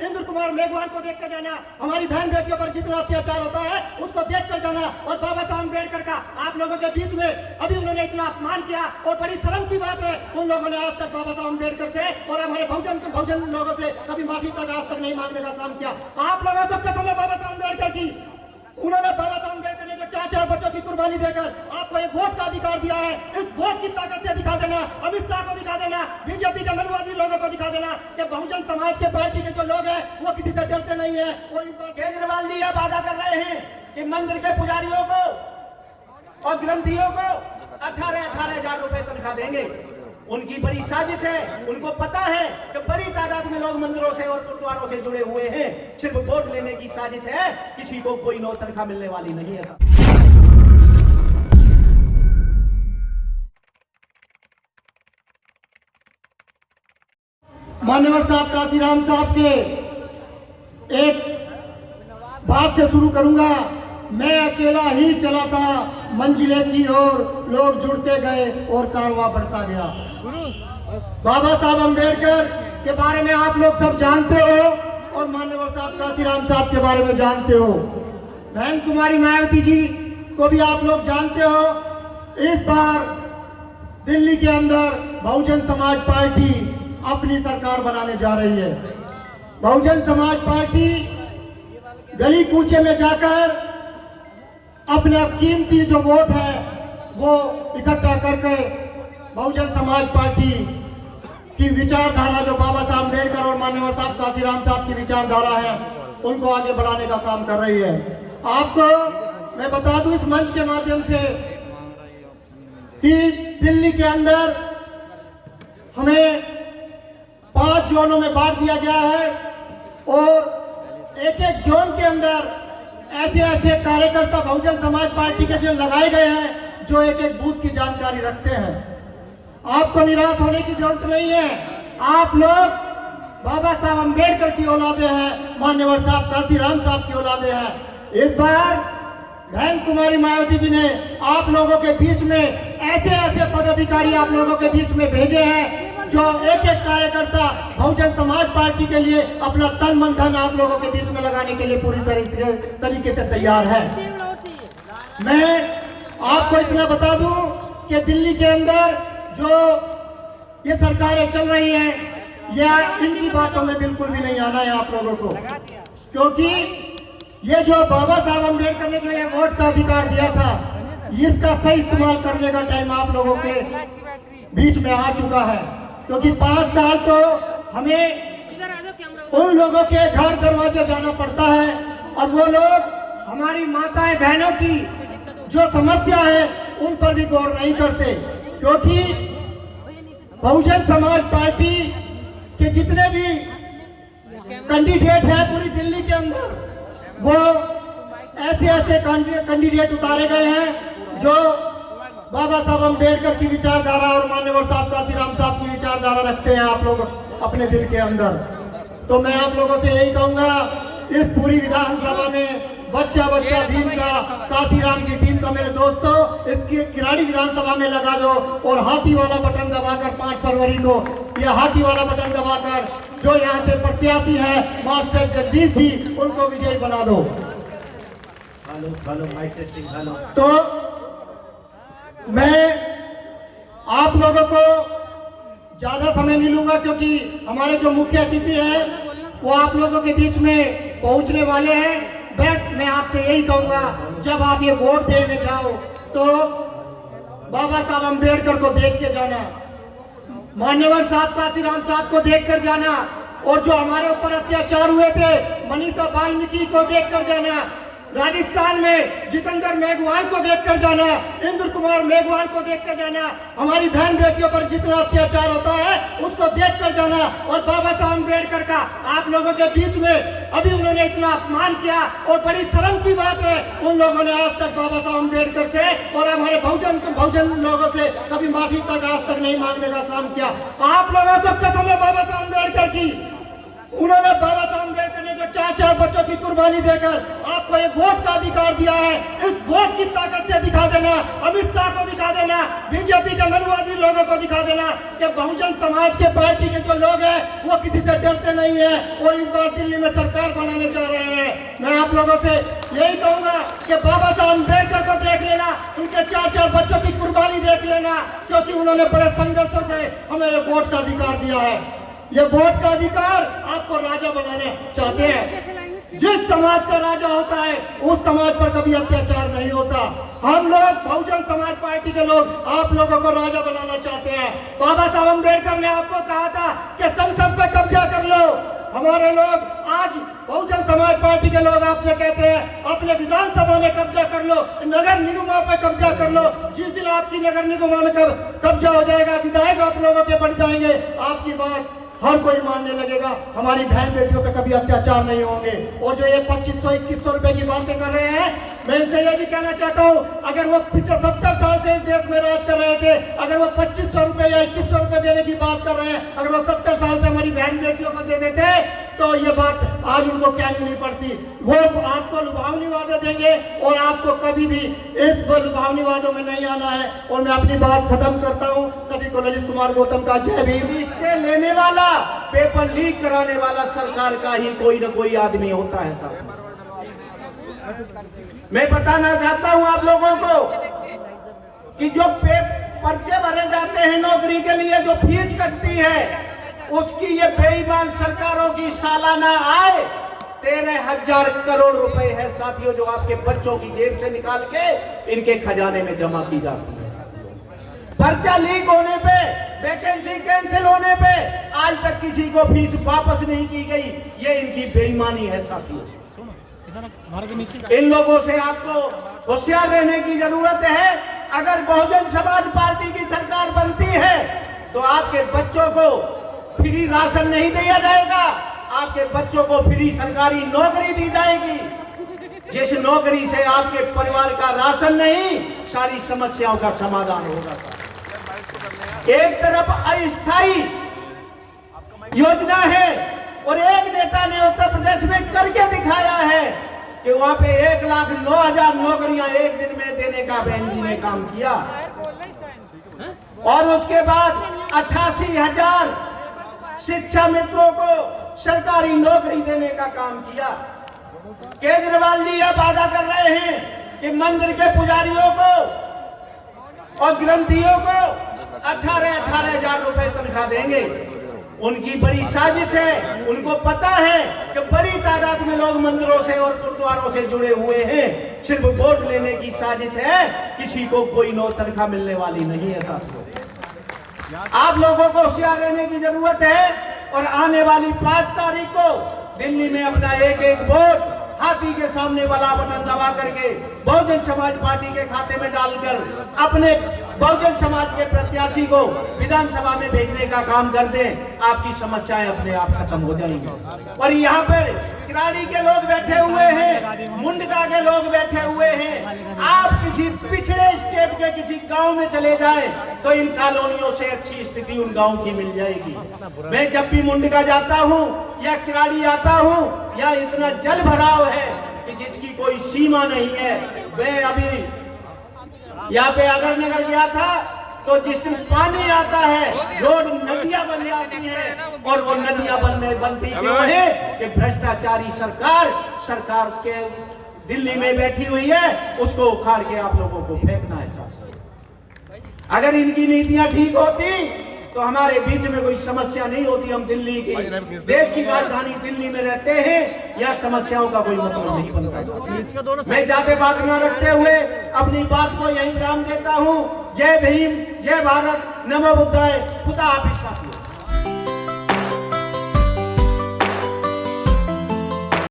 इंद्र कुमार मेघवाल को देख कर जाना, हमारी बहन बेटियों पर जितना अत्याचार होता है उसको देख कर जाना। और बाबा साहब अम्बेडकर का आप लोगों के बीच में अभी उन्होंने इतना अपमान किया और बड़ी शर्म की बात है, उन लोगों ने आज तक बाबा साहब अम्बेडकर से और हमारे बहुजन लोगों से कभी माफी तक आज तक नहीं मांगने का काम किया। आप लोगों को कसम है बाबा साहब अम्बेडकर की, उन्होंने बाबा साहब अम्बेडकर ने जो 4 बच्चों की कुर्बानी देकर आपको एक वोट का अधिकार दिया है, इस वोट की ताकत से दिखा देना, अमित शाह को दिखा देना, बीजेपी के मनुवादी लोगों को दिखा देना कि बहुजन समाज के पार्टी के जो लोग हैं वो किसी से डरते नहीं है। और इस बार केजरीवाल जी यह वादा कर रहे हैं कि मंदिर के पुजारियों को और ग्रंथियों को 18,000 रुपए तनख्वाह देंगे। उनकी बड़ी साजिश है, उनको पता है कि बड़ी तादाद में लोग मंदिरों से और गुरुद्वारों से जुड़े हुए हैं, सिर्फ वोट लेने की साजिश है, किसी को कोई नो तनख्वाह मिलने वाली नहीं है। मान्यवर साहब काशीराम साहब के एक बात से शुरू करूंगा। मैं अकेला ही चला था मंजिले की ओर, लोग जुड़ते गए और कारवां बढ़ता गया। बाबा साहब अम्बेडकर के बारे में आप लोग सब जानते हो और मान्यवर साहब काशीराम साहब के बारे में जानते हो। बहन कुमारी मायावती जी को भी आप लोग जानते हो। इस बार दिल्ली के अंदर बहुजन समाज पार्टी अपनी सरकार बनाने जा रही है। बहुजन समाज पार्टी गली कूचे में जाकर अपने कीमती जो वोट है वो इकट्ठा करके बहुजन समाज पार्टी की विचारधारा, जो बाबा साहब अम्बेडकर और मान्यवर साहब काशीराम साहब की विचारधारा है, उनको आगे बढ़ाने का काम कर रही है। आपको मैं बता दूं इस मंच के माध्यम से कि दिल्ली के अंदर हमें 5 जोनों में बांट दिया गया है और एक जोन के अंदर ऐसे कार्यकर्ता बहुजन समाज पार्टी के जो लगाए गए हैं, जो एक बूथ की जानकारी रखते हैं। आपको निराश होने की जरूरत नहीं है। आप लोग बाबा साहब अम्बेडकर की औलादे हैं, मान्यवर साहब काशीराम साहब की औलादे हैं। इस बार बहन कुमारी मायावती जी ने आप लोगों के बीच में ऐसे पदाधिकारी आप लोगों के बीच में भेजे हैं, जो एक कार्यकर्ता बहुजन समाज पार्टी के लिए अपना तन मन धन आप लोगों के बीच में लगाने के लिए पूरी तरीके से तैयार है। मैं आपको इतना बता दूं कि दिल्ली के अंदर जो ये सरकारें चल रही हैं, या इनकी बातों में बिल्कुल भी नहीं आना है आप लोगों को, क्योंकि ये जो बाबा साहब अम्बेडकर ने जो ये वोट का अधिकार दिया था, इसका सही इस्तेमाल करने का टाइम आप लोगों के बीच में आ चुका है। क्योंकि 5 साल तो हमें उन लोगों के घर दरवाजे जाना पड़ता है और वो लोग हमारी माताएं बहनों की जो समस्या है उन पर भी गौर नहीं करते। क्योंकि बहुजन समाज पार्टी के जितने भी कैंडिडेट हैं पूरी दिल्ली के अंदर, वो ऐसे कैंडिडेट उतारे गए हैं जो बाबा साहब अम्बेडकर की विचारधारा और मान्यवर साहब काशीराम साहब की विचारधारा रखते हैं आप लोग अपने दिल के अंदर। तो मैं आप लोगों से यही कहूंगा, इस पूरी विधानसभा में बच्चा भीम का, काशीराम की टीम का मेरे दोस्तों, इसकी किराड़ी विधानसभा में लगा दो और हाथी वाला बटन दबाकर 5 फरवरी को यह हाथी वाला बटन दबाकर जो यहाँ से प्रत्याशी है मास्टर जगदीश जी, उनको विजयी बना दो। तो मैं आप लोगों को ज्यादा समय नहीं लूंगा, क्योंकि हमारे जो मुख्य अतिथि हैं वो आप लोगों के बीच में पहुंचने वाले हैं। बस मैं आपसे यही कहूंगा, जब आप ये वोट देने जाओ तो बाबा साहब अम्बेडकर को देख के जाना, मान्यवर साहब काशीराम साहब को देख कर जाना, और जो हमारे ऊपर अत्याचार हुए थे मनीषा वाल्मीकि को देख कर जाना, राजस्थान में जितेंद्र मेघवाल को देखकर जाना, इंद्र कुमार मेघवाल को देखकर जाना, हमारी बहन बेटियों पर जितना अत्याचार होता है उसको देखकर जाना। और बाबा साहब अम्बेडकर का आप लोगों के बीच में अभी उन्होंने इतना अपमान किया और बड़ी शर्म की बात है, उन लोगों ने आज तक बाबा साहब अम्बेडकर से और हमारे बहुजन लोगों से कभी माफी तक आज तक नहीं मांगने का काम किया। आप लोगों को कसम है बाबा साहब अम्बेडकर की, उन्होंने बाबा साहब अम्बेडकर ने जो 4-4 बच्चों की कुर्बानी देकर आपको एक वोट का अधिकार दिया है। इस वोट की ताकत से दिखा देना, अमित शाह को दिखा देना, बीजेपी के मनुवादी लोगों को दिखा देना कि बहुजन समाज के पार्टी के जो लोग हैं वो किसी से डरते नहीं है और इस बार दिल्ली में सरकार बनाने जा रहे हैं। मैं आप लोगों से यही कहूंगा कि बाबा साहब अम्बेडकर को देख लेना, उनके 4-4 बच्चों की कुर्बानी देख लेना, क्योंकि उन्होंने बड़े संघर्षों से हमें ये वोट का अधिकार दिया है। ये वोट का अधिकार आपको राजा बनाना चाहते हैं। जिस समाज का राजा होता है उस समाज पर कभी अत्याचार नहीं होता। हम लोग बहुजन समाज पार्टी के लोग आप लोगों को राजा बनाना चाहते हैं। बाबा साहब अम्बेडकर ने आपको कहा था कि संसद पे कब्जा कर लो। हमारे लोग आज बहुजन समाज पार्टी के लोग आपसे कहते हैं अपने विधानसभा में कब्जा कर लो, नगर निगमों पे कब्जा कर लो। जिस दिन आपकी नगर निगमों में कब्जा हो जाएगा, विधायक आप लोगों के बढ़ जाएंगे, आपकी बात हर कोई मानने लगेगा। हमारी बहन बेटियों पे कभी अत्याचार नहीं होंगे। और जो ये 2500-2100 रुपए की बातें कर रहे हैं, मैं इनसे ये भी कहना चाहता हूँ, अगर वो 70 साल से इस देश में राज कर रहे थे, अगर वो 2500 रुपए या 2100 रुपए देने की बात कर रहे हैं, अगर वो 70 साल से हमारी बहन बेटियों को दे देते तो ये बात आज उनको कहनी नहीं पड़ती। वो आपको लुभावनी वादे देंगे और आपको कभी भी इस लुभावनी वादों में नहीं आना है। और मैं अपनी बात खत्म करता हूँ। सभी को ललित कुमार गौतम का जय भीम। रिश्ते लेने वाला, पेपर लीक कराने वाला सरकार का ही कोई ना कोई आदमी होता है साहब। मैं बताना चाहता हूं आप लोगों को कि जो पर्चे भरे जाते हैं नौकरी के लिए, जो फीस कटती है, उसकी ये बेईमान सरकारों की सालाना आय 13,000 करोड़ रुपए है साथियों, जो आपके बच्चों की जेब से निकाल के इनके खजाने में जमा की जाती है। पर्चा लीक होने पे, वैकेंसी कैंसिल होने पे आज तक किसी को फीस वापस नहीं की गई। ये इनकी बेईमानी है साथियों। इन लोगों से आपको होशियार रहने की जरूरत है। अगर बहुजन समाज पार्टी की सरकार बनती है तो आपके बच्चों को फ्री राशन नहीं दिया जाएगा, आपके बच्चों को फ्री सरकारी नौकरी दी जाएगी, जिस नौकरी से आपके परिवार का राशन नहीं, सारी समस्याओं का समाधान होगा। एक तरफ अस्थायी योजना है और एक नेता ने उत्तर प्रदेश में करके दिखाया है कि वहां पे 1,09,000 नौकरियां एक दिन में देने का बहन जी ने काम किया। और उसके बाद 88,000 शिक्षा मित्रों को सरकारी नौकरी देने का काम किया। केजरीवाल जी यह वादा कर रहे हैं कि मंदिर के पुजारियों को और ग्रंथियों को 18,000 रुपए तनख्वाह देंगे। उनकी बड़ी साजिश है। उनको पता है कि बड़ी तादाद में लोग मंदिरों से और गुरुद्वारों से जुड़े हुए हैं। सिर्फ वोट लेने की साजिश है, किसी को कोई नो तनख्वाह मिलने वाली नहीं है साथियों। आप लोगों को होशियार रहने की जरूरत है और आने वाली 5 तारीख को दिल्ली में अपना एक वोट हाथी के सामने वाला बटन दबा करके बहुजन समाज पार्टी के खाते में डालकर अपने बहुजन समाज के प्रत्याशी को विधानसभा में भेजने का काम कर दें। आपकी समस्याएं अपने आप खत्म हो जाएंगी। और यहाँ पर किराड़ी के लोग बैठे हुए हैं, मुंडका के लोग बैठे हुए हैं। आप किसी पिछड़े स्टेट के किसी गांव में चले जाएं तो इन कॉलोनियों से अच्छी स्थिति उन गांव की मिल जाएगी। मैं जब भी मुंडका जाता हूँ या किराड़ी आता हूँ, या इतना जल भराव है कि जिसकी कोई सीमा नहीं है। मैं अभी यहाँ पे अगर नगर गया था तो जिस दिन पानी आता है रोड नदियां बन जाती हैं। और वो नदियां बनती क्यों है कि भ्रष्टाचारी सरकार के दिल्ली में बैठी हुई है, उसको उखाड़ के आप लोगों को फेंकना है। अगर इनकी नीतियां ठीक होती तो हमारे बीच में कोई समस्या नहीं होती। हम दिल्ली की देश की राजधानी दिल्ली में रहते हैं, या समस्याओं का कोई मतलब नहीं बनता। मैं जाते बात न रखते हुए अपनी बात को यहीं विराम देता हूँ। जय भीम, जय भारत, नमो बुद्धाय, खुदा हाफिज़ साथियों।